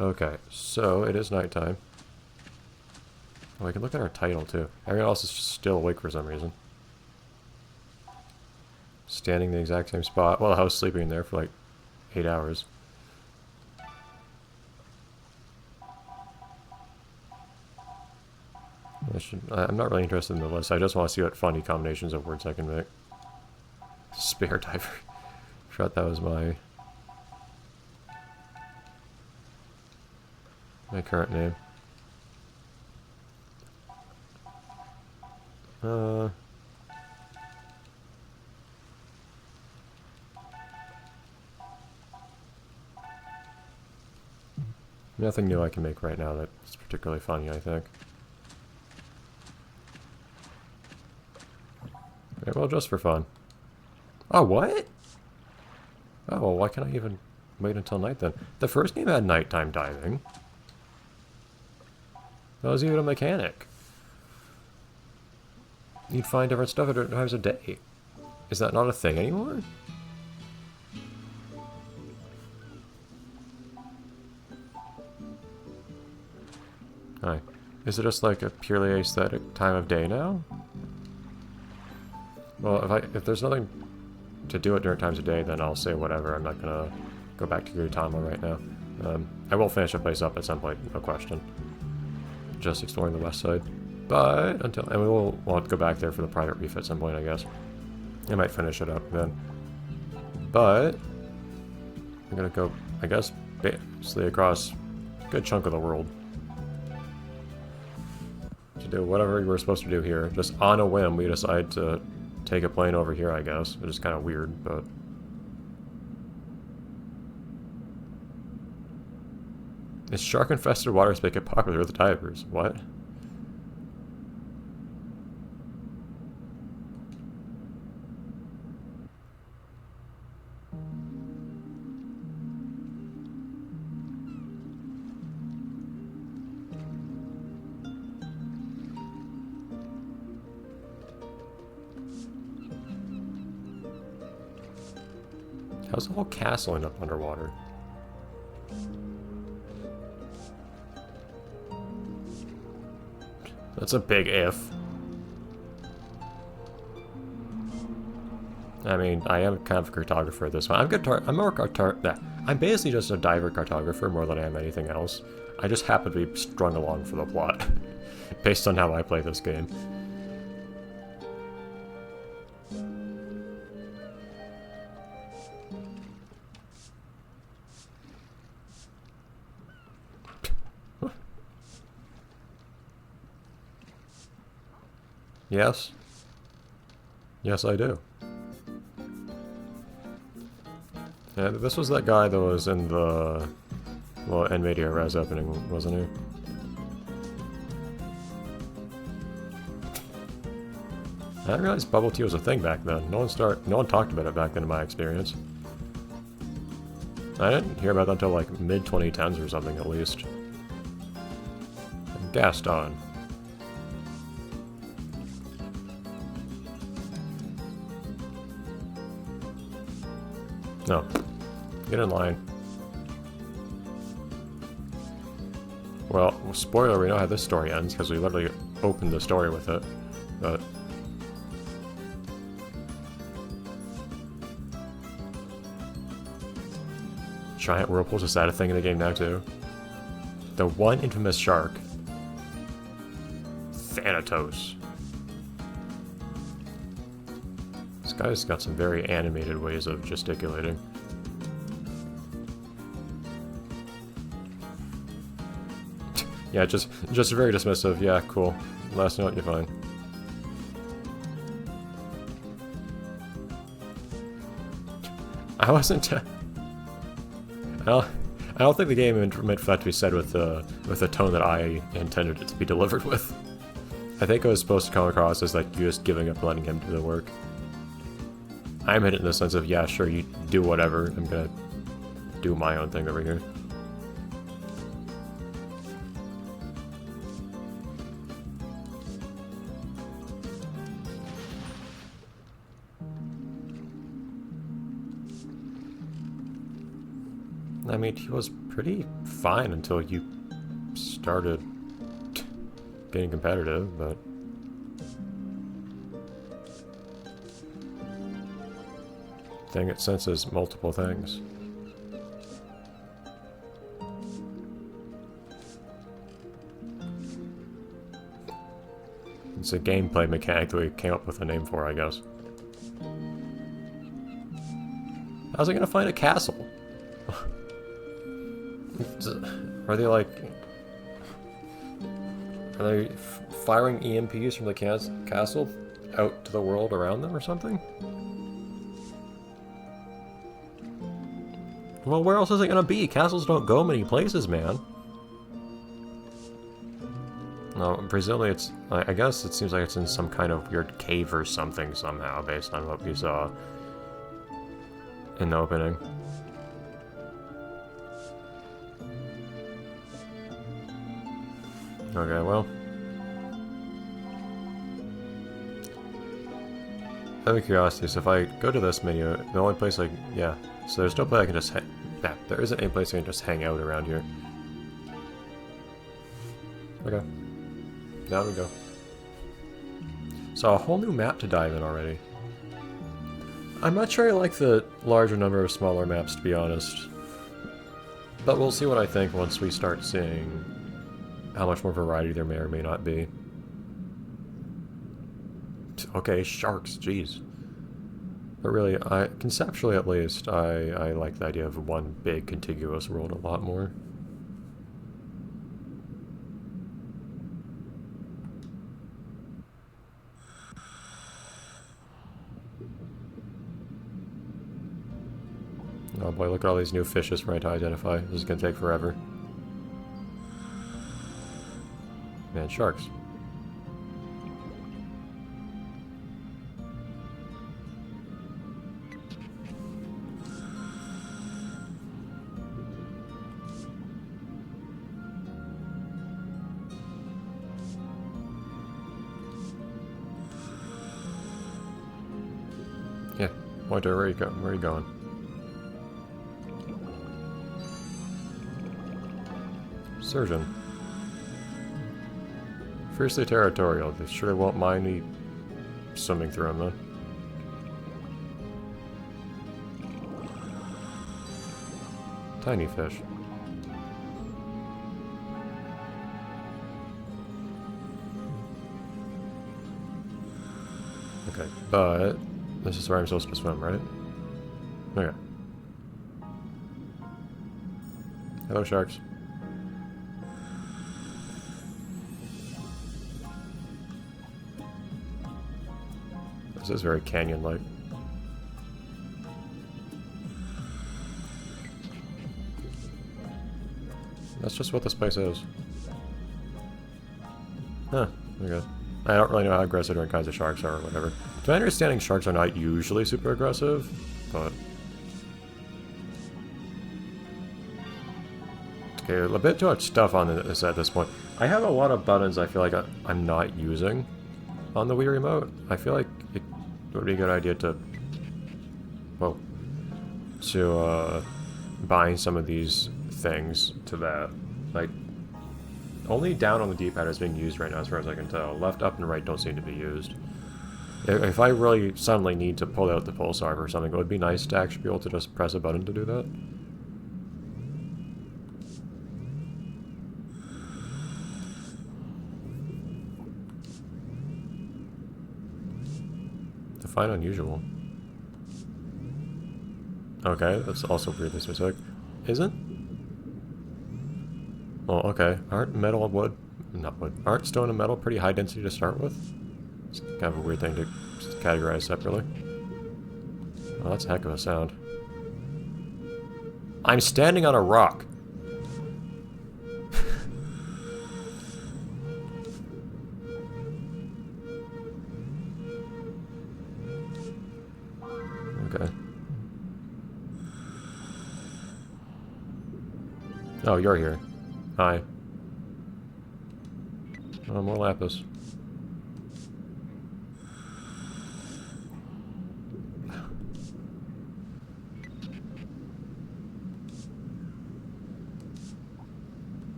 Okay, so it is nighttime. Oh, we can look at our title too. Everyone else is still awake for some reason. Standing in the exact same spot. Well, I was sleeping there for like 8 hours. I'm not really interested in the list. I just want to see what funny combinations of words I can make. Spare diver. Forgot that was my current name. Nothing new I can make right now that's particularly funny, I think. Okay, well, just for fun. Oh, what? Oh, well, why can't I even wait until night then? The first game had nighttime diving. That was even a mechanic. You'd find different stuff at different times of day. Is that not a thing anymore? Hi. Is it just like a purely aesthetic time of day now? Well, if there's nothing to do it during times of day, then I'll say whatever. I'm not gonna go back to Gudetama right now. I will finish the place up at some point, no question. Just exploring the west side. But and we will want to go back there for the private reef at some point, I guess. I might finish it up then. But I'm gonna go, I guess, basically across a good chunk of the world to do whatever we're supposed to do here. Just on a whim, we decide to take a plane over here, I guess. Which is kind of weird, but... Is shark-infested waters make it popular with divers? What? How's the whole castle end up underwater? That's a big if. I mean, I am kind of a cartographer at this one. I'm basically just a diver cartographer more than I am anything else. I just happen to be strung along for the plot, based on how I play this game. Yes? Yes, I do. Yeah, this was that guy that was in the, well, NVIDIA Res opening, wasn't he? I didn't realize bubble tea was a thing back then. No one talked about it back then in my experience. I didn't hear about that until like mid-2010s or something at least. Gaston. No. Get in line. Well, spoiler, we know how this story ends, because we literally opened the story with it. But... Giant whirlpools, is that a thing in the game now, too? The one infamous shark. Thanatos. This guy's got some very animated ways of gesticulating. Yeah, just very dismissive. Yeah, cool. Last note, you're fine. I wasn't... I don't think the game meant for that to be said with the tone that I intended it to be delivered with. I think it was supposed to come across as like you just giving up, letting him do the work. I meant it in the sense of, yeah, sure, you do whatever. I'm gonna do my own thing over here. I mean, he was pretty fine until you started getting competitive, but... thing it senses multiple things. It's a gameplay mechanic that we came up with a name for, I guess. How's it gonna find a castle? Are they like... are they firing EMPs from the castle out to the world around them or something? Well, where else is it gonna be? Castles don't go many places, man. No, presumably it's... I guess it seems like it's in some kind of weird cave or something somehow, based on what we saw in the opening. Okay, well... out of curiosity, so if I go to this menu, the only place like... yeah, so there's no place I can just... yeah, there isn't any place I can just hang out around here. Okay. Down we go. So a whole new map to dive in already. I'm not sure I like the larger number of smaller maps, to be honest. But we'll see what I think once we start seeing how much more variety there may or may not be. Okay, sharks, jeez. But really, conceptually at least, I like the idea of one big contiguous world a lot more. Oh boy, look at all these new fishes for me to identify. This is gonna take forever. Man, sharks. Yeah, Pointer, where are you going? Surgeon. Fiercely territorial. They surely won't mind me swimming through them, then. Tiny fish. Okay, but this is where I'm supposed to swim, right? Okay. Hello, sharks. This is very canyon-like. That's just what this place is. Huh, okay. I don't really know how aggressive different kinds of sharks are or whatever. To my understanding, sharks are not usually super aggressive, but... okay, a bit too much stuff on this at this point. I have a lot of buttons I feel like I'm not using on the Wii Remote. I feel like it would be a good idea to... well... to, bind some of these things to that. Like, only down on the D-pad is being used right now as far as I can tell. Left, up, and right don't seem to be used. If I really suddenly need to pull out the pulsar or something, it would be nice to actually be able to just press a button to do that. Define unusual. Okay, that's also weirdly specific. Isn't? Well, okay. Aren't metal and wood... not wood. Aren't stone and metal pretty high density to start with? It's kind of a weird thing to categorize separately. Oh, that's a heck of a sound. I'm standing on a rock! Okay. Oh, you're here. Hi. Oh, more lapis.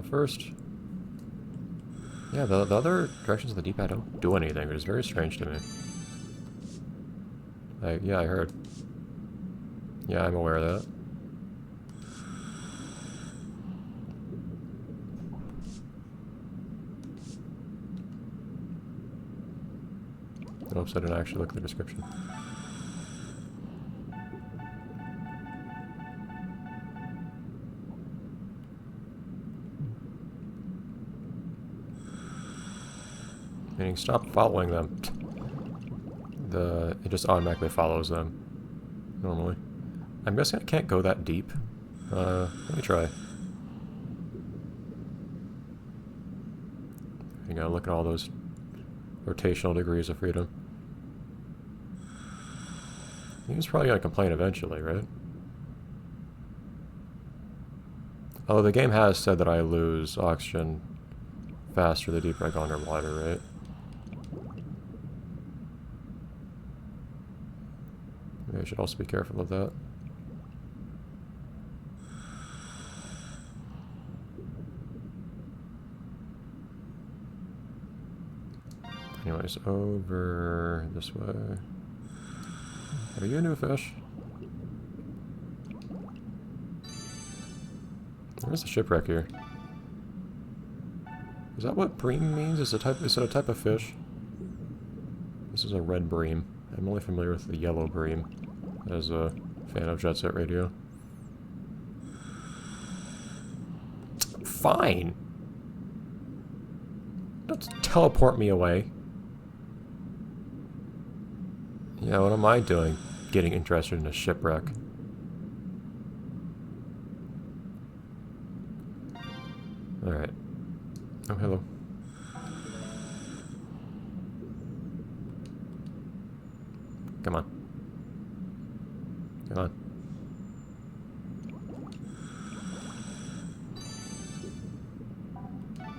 first... Yeah, the other directions of the D-pad don't do anything, which is very strange to me. Yeah, I heard. Yeah, I'm aware of that. Oops, I didn't actually look at the description. Meaning, stop following them. It just automatically follows them. Normally. I'm guessing I can't go that deep. Let me try. You gotta look at all those rotational degrees of freedom. He's probably gonna complain eventually, right? Although the game has said that I lose oxygen faster the deeper I go underwater, right? Maybe I should also be careful of that. Anyways, over this way. Are you a new fish? There's a shipwreck here. Is that what bream means? Is it a type of fish? This is a red bream. I'm only familiar with the yellow bream as a fan of Jet Set Radio. Fine! Don't teleport me away. Yeah, what am I doing? Getting interested in a shipwreck. Alright. Oh, hello. Come on. Come on.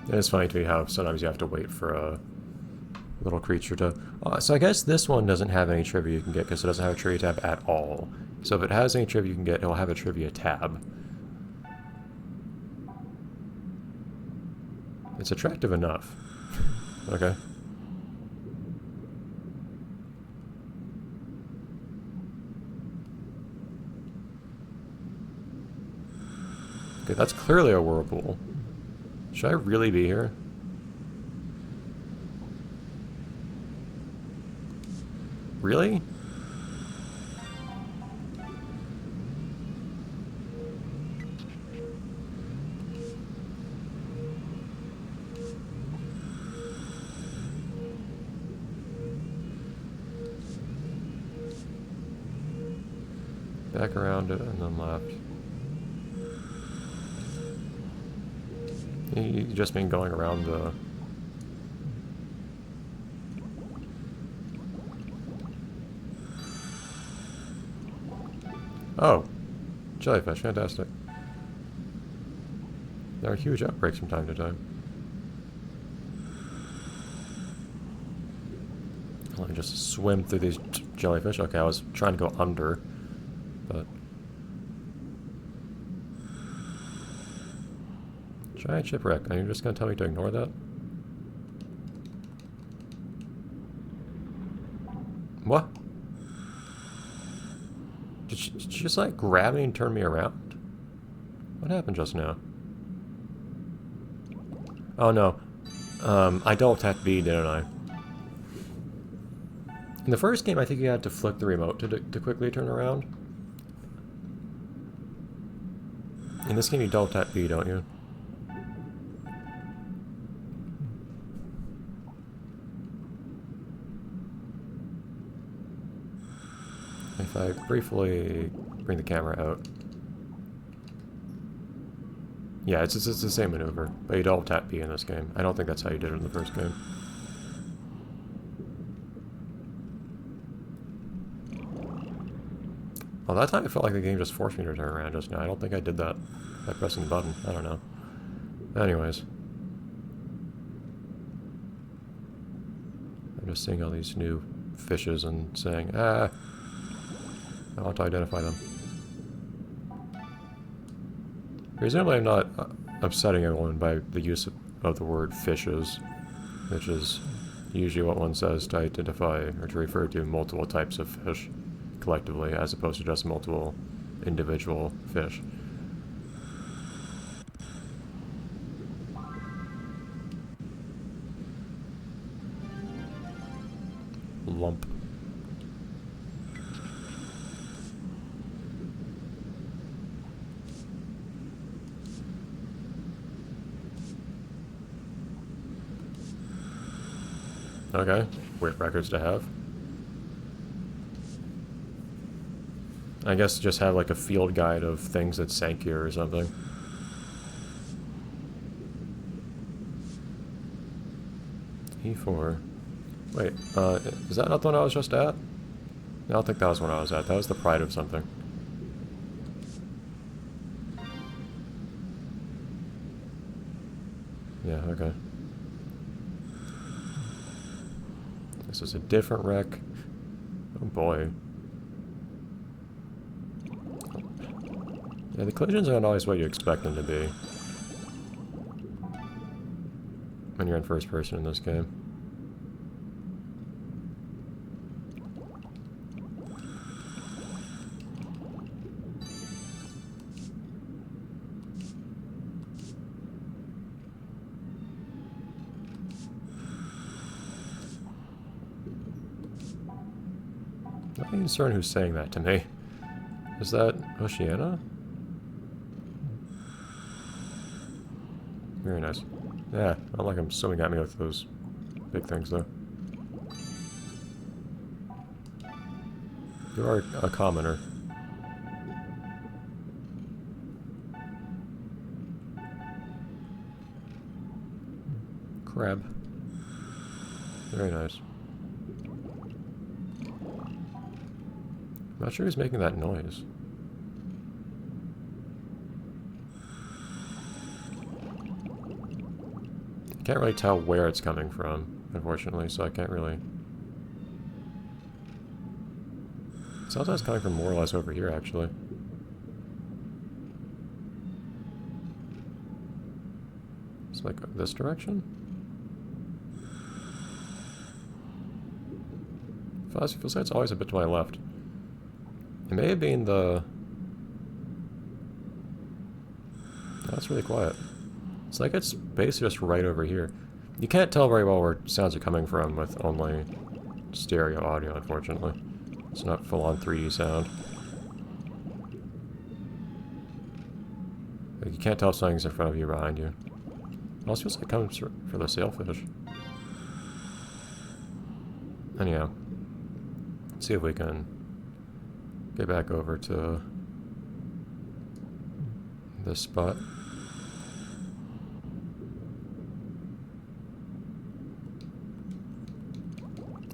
It's funny to me how sometimes you have to wait for a little creature to... so I guess this one doesn't have any trivia you can get because it doesn't have a trivia tab at all. So if it has any trivia you can get, it'll have a trivia tab. It's attractive enough. Okay. Okay, that's clearly a whirlpool. Should I really be here? Really? Back around it and then left. You just mean going around the... Oh! Jellyfish, fantastic. There are huge outbreaks from time to time. Let me just swim through these jellyfish. Okay, I was trying to go under, but... Giant shipwreck. Are you just going to tell me to ignore that? What? Did she just, like, grab me and turn me around? What happened just now? Oh, no. I double tapped B, didn't I? In the first game, I think you had to flick the remote to quickly turn around. In this game, you double tap B, don't you? If I briefly bring the camera out. Yeah, it's the same maneuver, but you double tap B in this game. I don't think that's how you did it in the first game. Well, that time it felt like the game just forced me to turn around just now. I don't think I did that by pressing the button. I don't know. Anyways. I'm just seeing all these new fishes and saying, I want to identify them. Presumably I'm not upsetting everyone by the use of the word fishes, which is usually what one says to identify or to refer to multiple types of fish collectively, as opposed to just multiple individual fish. Lump. Okay, weird records to have. I guess just have like a field guide of things that sank here or something. E4. Wait, is that not the one I was just at? I don't think that was the one I was at. That was the Pride of something. Yeah, okay. This is a different wreck. Oh boy. Yeah, the collisions aren't always what you expect them to be when you're in first person in this game. I'm not even certain who's saying that to me. Is that Oceana? Very nice. Yeah, not like I'm swimming at me with those big things, though. You are a commoner. Crab. Very nice. I'm not sure who's making that noise. Can't really tell where it's coming from, unfortunately, so I can't really... It sounds like it's coming from more or less over here, actually. It's like this direction? Feels like it's always a bit to my left. It may have been the... That's really quiet. It's like it's basically just right over here. You can't tell very well where sounds are coming from with only stereo audio, unfortunately. It's not full-on 3D sound. Like, you can't tell if something's in front of you or behind you. It also feels like it comes for the sailfish. Anyhow, let's see if we can get back over to this spot.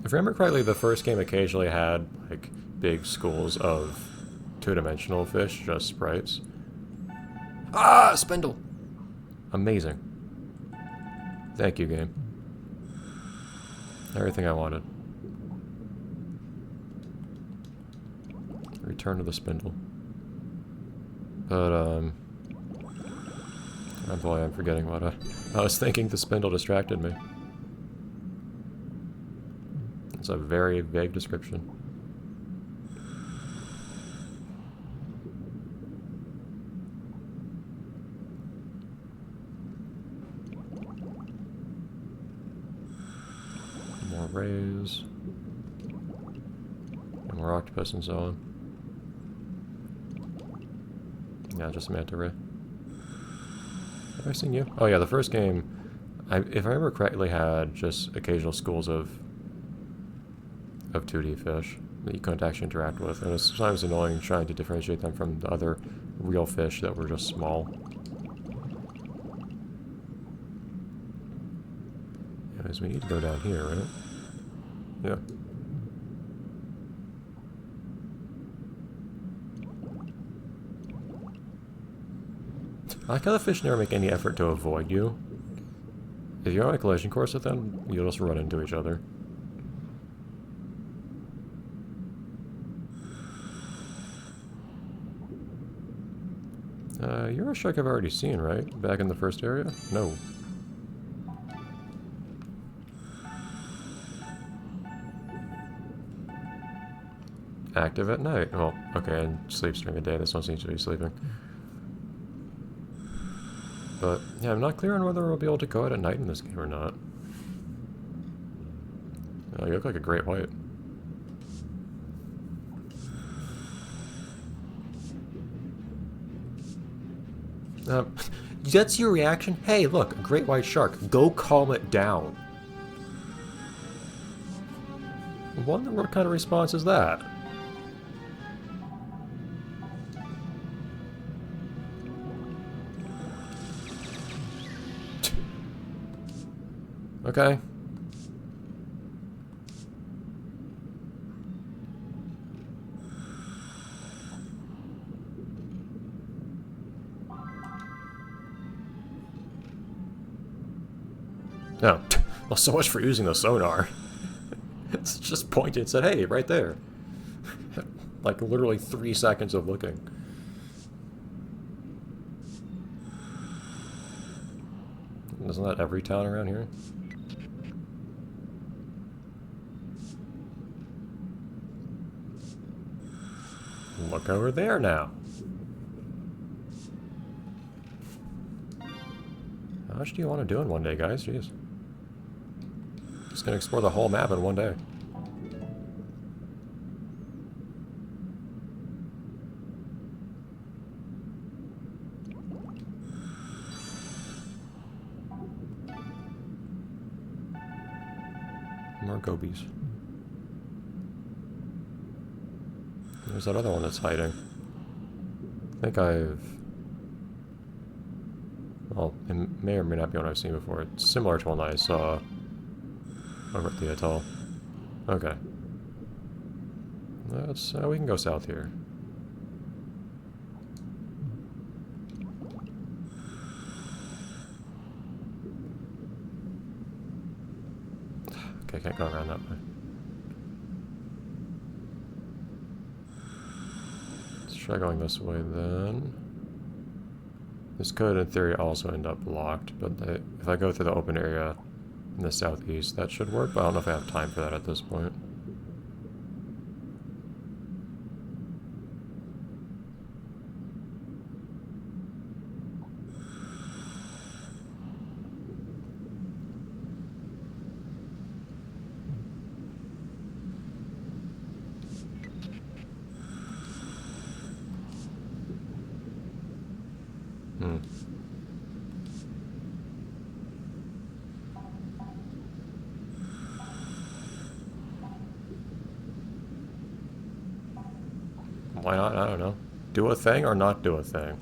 If I remember correctly, the first game occasionally had, like, big schools of two-dimensional fish, just sprites. Ah! Spindle! Amazing. Thank you, game. Everything I wanted. Return to the spindle. But, oh boy, I'm forgetting what I was thinking. The spindle distracted me. It's a very vague description. More rays. And more octopus and so on. Yeah, just a manta ray. Have I seen you? Oh yeah, the first game, if I remember correctly, had just occasional schools of 2D fish that you couldn't actually interact with, and it was sometimes annoying trying to differentiate them from the other real fish that were just small. Anyways, we need to go down here, right? Yeah. I like how the fish never make any effort to avoid you. If you're on a collision course with them, you'll just run into each other. You're a shark I've already seen, right? Back in the first area? No. Active at night. Well, okay, and sleeps during the day. This one seems to be sleeping. But, yeah, I'm not clear on whether we'll be able to go out at night in this game or not. You look like a great white. That's your reaction? Hey, look, a great white shark. Go calm it down. What kind of response is that? Okay. No. Well, so much for using the sonar. It's just pointed and said, hey, right there. Like, literally 3 seconds of looking. Isn't that every town around here? Look over there now. How much do you want to do in one day, guys? Jeez. Just gonna explore the whole map in one day. More gobies. There's that other one that's hiding. I think well, it may or may not be one I've seen before. It's similar to one that I saw over at the atoll. Okay. Let's, we can go south here. Okay, can't go around that way. Let's try going this way then. This could, in theory, also end up locked, but if I go through the open area in the southeast, that should work, but I don't know if I have time for that at this point. Why not? I don't know. Do a thing or not do a thing?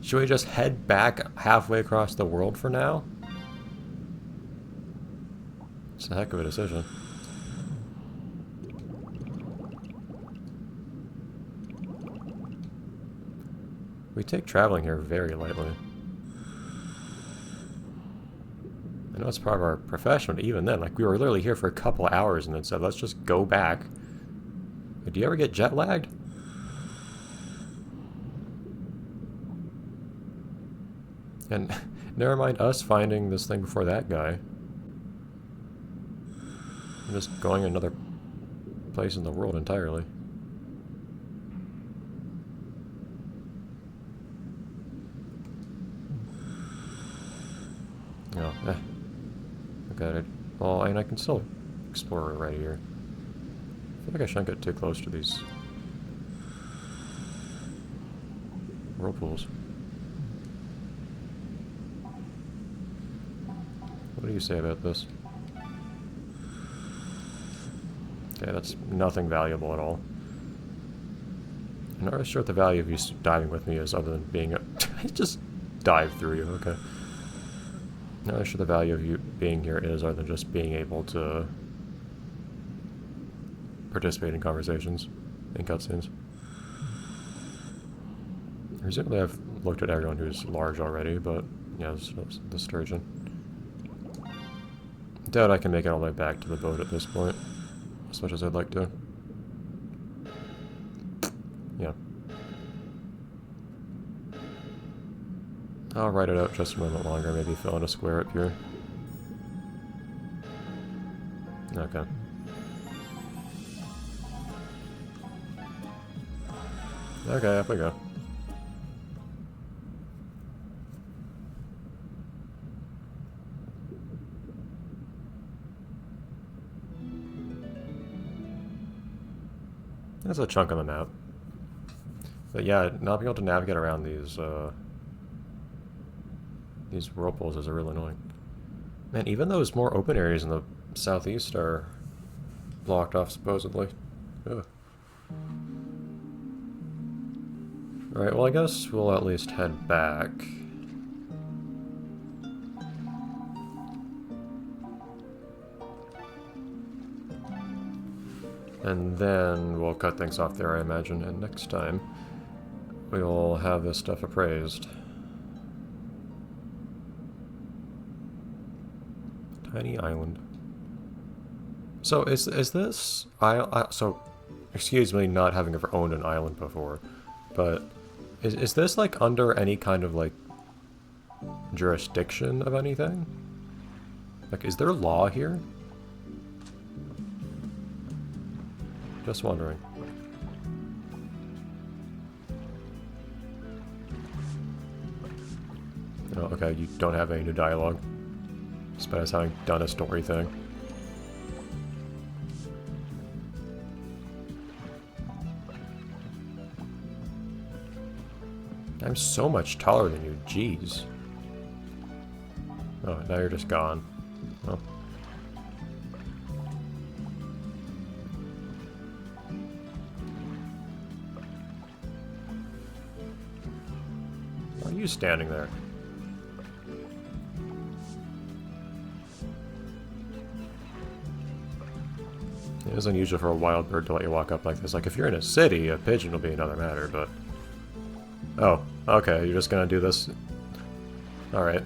Should we just head back halfway across the world for now? It's a heck of a decision. We take traveling here very lightly. I know it's part of our profession, but even then, like, we were literally here for a couple hours and then said, let's just go back. Do you ever get jet lagged? And never mind us finding this thing before that guy. I'm just going another place in the world entirely. Oh, okay, well, and I can still explore right here. I feel like I shouldn't get too close to these whirlpools. What do you say about this? Okay, that's nothing valuable at all. I'm not really sure what the value of you diving with me is other than being a... I just dive through you, okay. I'm not really sure the value of you being here is other than just being able to participate in conversations and cutscenes. Presumably I've looked at everyone who's large already, but yeah, this the sturgeon. I doubt I can make it all the way back to the boat at this point, as much as I'd like to. I'll write it out just a moment longer, maybe fill in a square up here. Okay. Okay, up we go. That's a chunk on the map. But yeah, not being able to navigate around these whirlpools is really annoying. Man, even those more open areas in the southeast are blocked off, supposedly. Ugh. Alright, well I guess we'll at least head back. And then we'll cut things off there, I imagine, and next time we'll have this stuff appraised. Tiny island. So is this so excuse me not having ever owned an island before, but is this like under any kind of like jurisdiction of anything? Like, is there law here? Just wondering. Oh, okay, you don't have any new dialogue. Despite us having done a story thing. I'm so much taller than you, jeez. Oh, now you're just gone. Well. Why are you standing there? It is unusual for a wild bird to let you walk up like this. Like, if you're in a city, a pigeon will be another matter, but... Oh, okay, you're just gonna do this? Alright.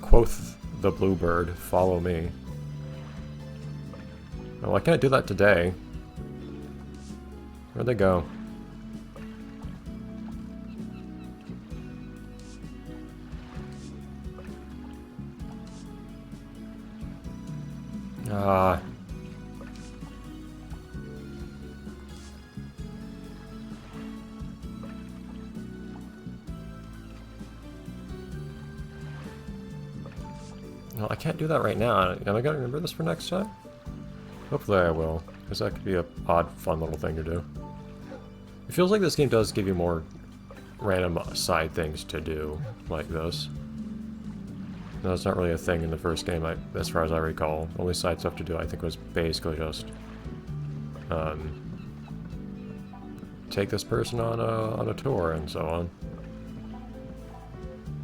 Quoth the bluebird, follow me. Well, I can't do that today. Where'd they go? Ah. Well, I can't do that right now. Am I gonna remember this for next time? Hopefully I will, because that could be a odd, fun little thing to do. It feels like this game does give you more random side things to do, like this. No, that's not really a thing in the first game, as far as I recall. The only side stuff to do, I think, was basically just take this person on a tour and so on,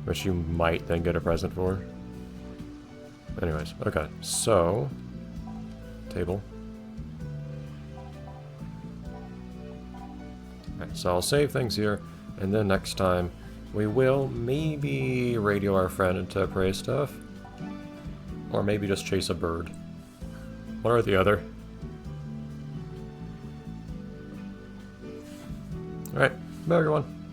which you might then get a present for. Anyways, okay, so table. Alright, so I'll save things here, and then next time we will maybe radio our friend into appraise stuff. Or maybe just chase a bird. One or the other. Alright, bye everyone.